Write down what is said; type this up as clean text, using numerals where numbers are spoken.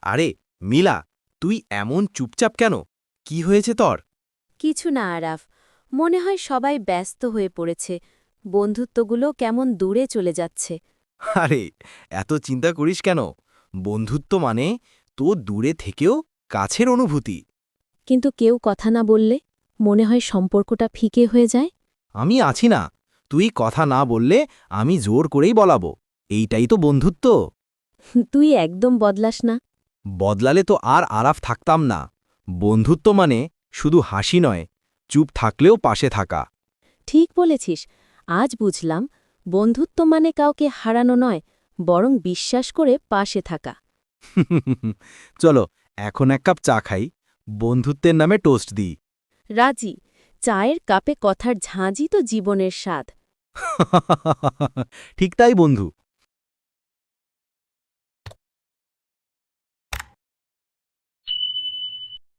আরে মিলা, তুই এমন চুপচাপ কেন? কি হয়েছে তোর? কিছু না আরাফ, মনে হয় সবাই ব্যস্ত হয়ে পড়েছে, বন্ধুত্বগুলো কেমন দূরে চলে যাচ্ছে। আরে এত চিন্তা করিস কেন? বন্ধুত্ব মানে তো দূরে থেকেও কাছের অনুভূতি। কিন্তু কেউ কথা না বললে মনে হয় সম্পর্কটা ফিকে হয়ে যায়। আমি আছি না, তুই কথা না বললে আমি জোর করেই বলাবো। এইটাই তো বন্ধুত্ব। তুই একদম বদলাস না। বদলালে তো আর আরাফ থাকতাম না। বন্ধুত্ব মানে শুধু হাসি নয়, চুপ থাকলেও পাশে থাকা। ঠিক বলেছিস, আজ বুঝলাম বন্ধুত্ব মানে কাউকে হারানো নয়, বরং বিশ্বাস করে পাশে থাকা। চলো, এখন এক কাপ চা খাই, বন্ধুত্বের নামে টোস্ট দিই। রাজি, চায়ের কাপে কথার ঝাঁঝই তো জীবনের স্বাদ। ঠিক তাই বন্ধু।